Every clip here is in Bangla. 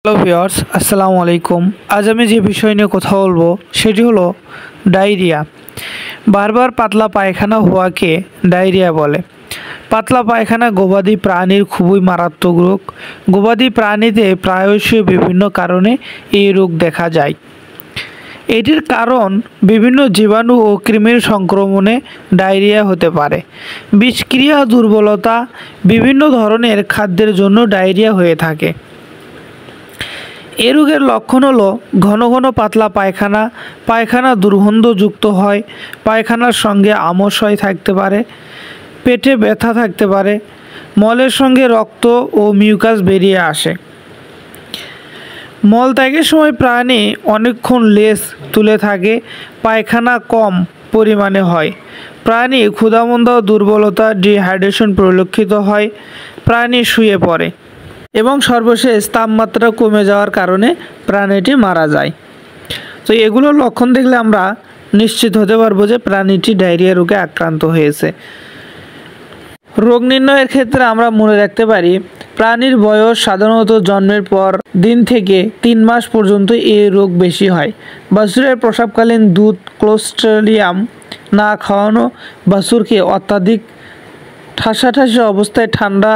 হ্যালো ভিউয়ার্স, আসসালামু আলাইকুম। আজ আমি যে বিষয় নিয়ে কথা বলবো সেটি হলো ডায়রিয়া। বারবার পাতলা পায়খানা হওয়াকে ডায়রিয়া বলে। পাতলা পায়খানা গবাদি প্রাণীর খুবই মারাত্মক রোগ। গবাদি প্রাণীতে প্রায়শই বিভিন্ন কারণে এই রোগ দেখা যায়। এটির কারণ বিভিন্ন জীবাণু ও কৃমির সংক্রমণে ডায়রিয়া হতে পারে। বিষক্রিয়া, দুর্বলতা, বিভিন্ন ধরনের খাদ্যের জন্য ডায়রিয়া হয়ে থাকে। এ রোগের লক্ষণ হলো ঘন ঘন পাতলা পায়খানা, পায়খানা দুর্গন্ধযুক্ত হয়, পায়খানার সঙ্গে আমাশয় থাকতে পারে, পেটে ব্যথা থাকতে পারে, মলের সঙ্গে রক্ত ও মিউকাস বেরিয়ে আসে। মলত্যাগের সময় প্রাণী অনেকক্ষণ লেজ তুলে থাকে, পায়খানা কম পরিমাণে হয়, প্রাণী ক্ষুধামন্দা ও দুর্বলতা, ডিহাইড্রেশন পরিলক্ষিত হয়, প্রাণী শুয়ে পড়ে এবং সর্বশেষ তাপমাত্রা কমে যাওয়ার কারণে প্রাণীটি মারা যায়। তো এগুলোর লক্ষণ দেখলে আমরা নিশ্চিত হতে পারবো যে প্রাণীটি ডায়রিয়া রোগে আক্রান্ত হয়েছে। রোগ নির্ণয়ের ক্ষেত্রে আমরা মনে রাখতে পারি, প্রাণীর বয়স সাধারণত জন্মের পর দিন থেকে 3 মাস পর্যন্ত এই রোগ বেশি হয়। বাছুরের প্রসবকালীন দুধ, ক্লোস্ট্রিডিয়াম না খাওয়ানো, বাছুরকে অত্যাধিক ঠাসাঠাসি অবস্থায় ঠান্ডা,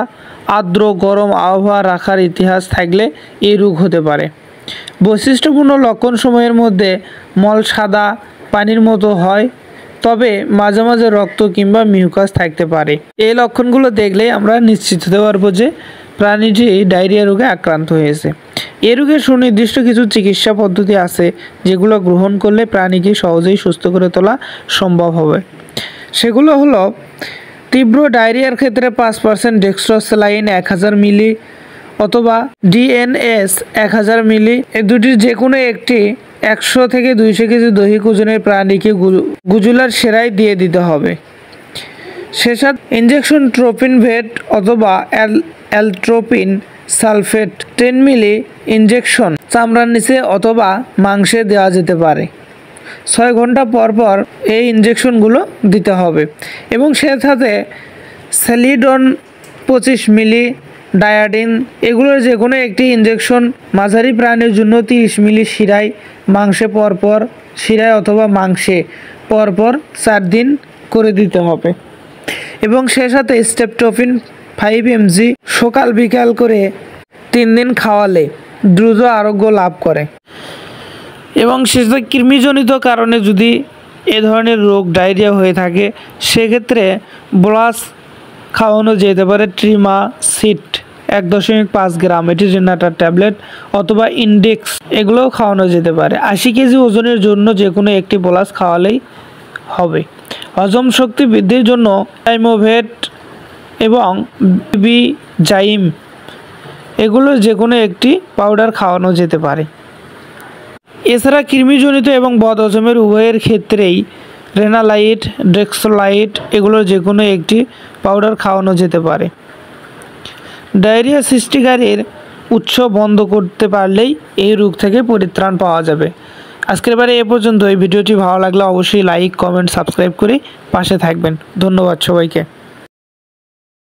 আর্দ্র, গরম আবহাওয়া রাখার ইতিহাস থাকলে এই রোগ হতে পারে। বৈশিষ্ট্যপূর্ণ লক্ষণসমূহের মধ্যে মল সাদা পানির মতো হয়, তবে মাঝে মাঝে রক্ত কিংবা মিউকাস থাকতে পারে। এই লক্ষণগুলো দেখলেই আমরা নিশ্চিত হতে পারবো যে প্রাণীটি ডায়রিয়া রোগে আক্রান্ত হয়েছে। এই রোগের সুনির্দিষ্ট কিছু চিকিৎসা পদ্ধতি আছে যেগুলো গ্রহণ করলে প্রাণীকে সহজেই সুস্থ করে তোলা সম্ভব হবে। সেগুলো হলো, তীব্র ডায়রিয়ার ক্ষেত্রে 5% ডেক্সট্রোস্যালাইন 1000 মিলি অথবা ডিএনএস 1000 মিলি, এই দুটির যে কোনো একটি 100 থেকে 200 কেজি দৈহিক ওজনের প্রাণীকে গুজুলার সেরাই দিয়ে দিতে হবে। সেসাথে ইনজেকশন ট্রোপিন ভেট অথবা অ্যালট্রোপিন সালফেট 10 মিলি ইনজেকশন চামড়ার নিচে অথবা মাংসে দেওয়া যেতে পারে। 6 ঘন্টা পর পর এই ইনজেকশনগুলো দিতে হবে এবং সাথে স্যালিডন 25 মিলি, ডায়াডিন, এগুলোর যে কোনো একটি ইনজেকশন মাঝারি প্রাণীর জন্য 30 মিলি শিরায় মাংসে পরপর, শিরায় অথবা মাংসে পরপর 4 দিন করে দিতে হবে এবং সাথে স্টেপটোফিন 5 mg সকাল বিকাল করে 3 দিন খাওয়ালে দ্রুত আরোগ্য লাভ করে। এবং সেটা কৃমিজনিত কারণে যদি এ ধরনের রোগ ডায়রিয়া হয়ে থাকে সেক্ষেত্রে ব্লাস খাওয়ানো যেতে পারে, ট্রিমা সিট 1.5 গ্রাম, এটিজিনাটার ট্যাবলেট অথবা ইন্ডেক্স, এগুলোও খাওয়ানো যেতে পারে। 80 কেজি ওজনের জন্য যে কোনো একটি ব্লাস খাওয়ালেই হবে। হজম শক্তি বৃদ্ধির জন্য টাইমোভেট এবং বিজাইম, এগুলোর যে কোনো একটি পাউডার খাওয়ানো যেতে পারে। এছাড়া কৃমিজনিত এবং বদ হজমের উভয়ের ক্ষেত্রেই রেনালাইট, ডেক্সোলাইট, এগুলোর যে কোনো একটি পাউডার খাওয়ানো যেতে পারে। ডায়রিয়া সৃষ্টিকারীর উৎস বন্ধ করতে পারলেই এই রোগ থেকে পরিত্রাণ পাওয়া যাবে। আজকের বারে এ পর্যন্ত। এই ভিডিওটি ভালো লাগলে অবশ্যই লাইক, কমেন্ট, সাবস্ক্রাইব করে পাশে থাকবেন। ধন্যবাদ সবাইকে।